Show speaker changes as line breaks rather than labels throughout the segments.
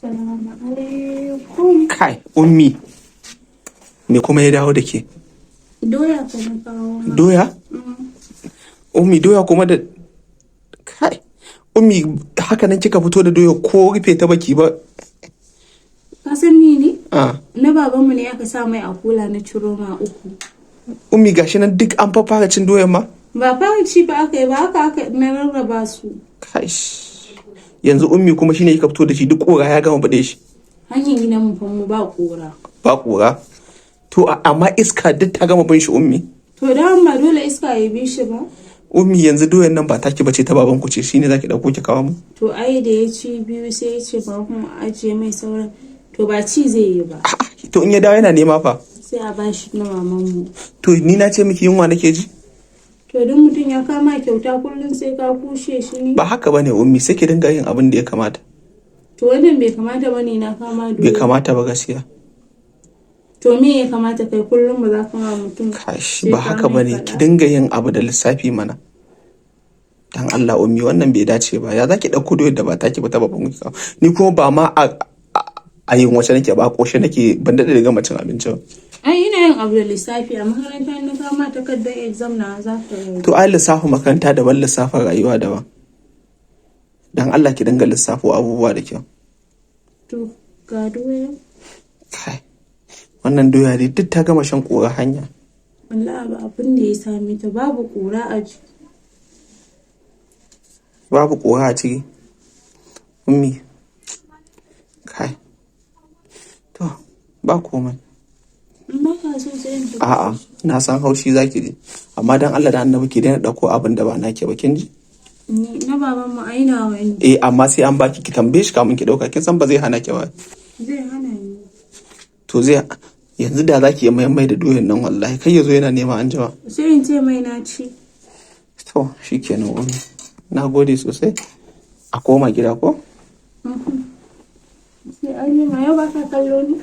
Assalamu alaikum.
Kai, ummi. Me kuma ya dawo da ke?
Doya kuma kawo.
Doya? Ummi doya kuma da... Kai, ummi haka nan kika fito da doya ko rufe ta baki ba?
Ka san ni ne?
Ah.
Na babanmu ne aka sa mai a kula na ciro ma 3.
Ummi gashi nan duk an fara cin doyan ma?
Ba fara ci ba aka yi ba aka na rarraba su.
Kai. Yanzu ummi kuma shine kika fito da shi duk kora ya gama bude shi.
Hanyar gidan mu fa mu ba kora.
Ba kora. To amma iska duk ta gama bin shi ummi.
To da ba dole iska ya bi shi ba.
Ummi yanzu doyan nan ba taki bace ta baban ku ce shine zaki dauko ki kawo mu.
To ai da ya ci 2 sai ya ce ba mu ajiye mai sauran. To ba ci zai yi ba.
To in ya dawo yana nema fa.
Sai a bashi na maman mu.
To ni na ce miki yunwa nake ji.
To duk mutum ya kama kyauta kullum sai ka kushe shi ne.
Ba haka bane ummi sai ki dinga yin abin da ya kamata.
To wannan bai kamata bane na kama dole.
Bai kamata ba gaskiya.
To me ya kamata kai kullum ba za ka ma mutum.
Kashi ba haka bane ki dinga yin abu da lissafi mana. Dan Allah ummi wannan bai dace ba. Ya zaki dauko doyar da ba taki ba ta babban ki. Ni kuma ba ma a yin wace nake ba koshe nake ban dade da gama cin abinci ba.
Ai ina yin abu da lissafi a makaranta na kama takardar exam na za ka yi.
To ai lissafin makaranta daban lissafin rayuwa daban. Dan Allah ki dinga lissafo abubuwa da kyau.
To ga doya.
Kai. Wannan doya dai duk ta gama shan kora hanya.
Wallahi ba abin da ya same ta babu kora a jiki.
Babu kora a ciki. Ummi. Kai. To ba komai.
Amma ka so sai in
A'a, na san haushi zaki ji. Amma dan Allah da Annabi ki daina dauko abin da ba nake ba kin ji?
ni na baban mu aina wani.
Amma sai an baki ki tambaye shi kamun ki dauka. Kin san ba zai hana ki ba.
Zai hana ni.
To zai yanzu da zaki yi mai da doyen nan wallahi kai yazo yana nema an jima.
Sai in ce mai na ci.
To shikenan ummi. Nagode sosai. A koma gida ko?
Sai an yi ma yau ba ka kallo ni.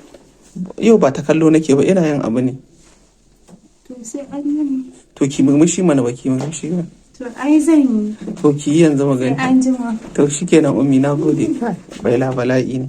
Yau ba ta kallo nake ba ina yin abu ne.
To sai an yi ma.
To ki murmushi mana ba ki murmushi ba.
To ai zan yi.
To ki yi yanzu magana.
Sai an jima.
To shikenan ummi nagode. Bai la bala'i ne.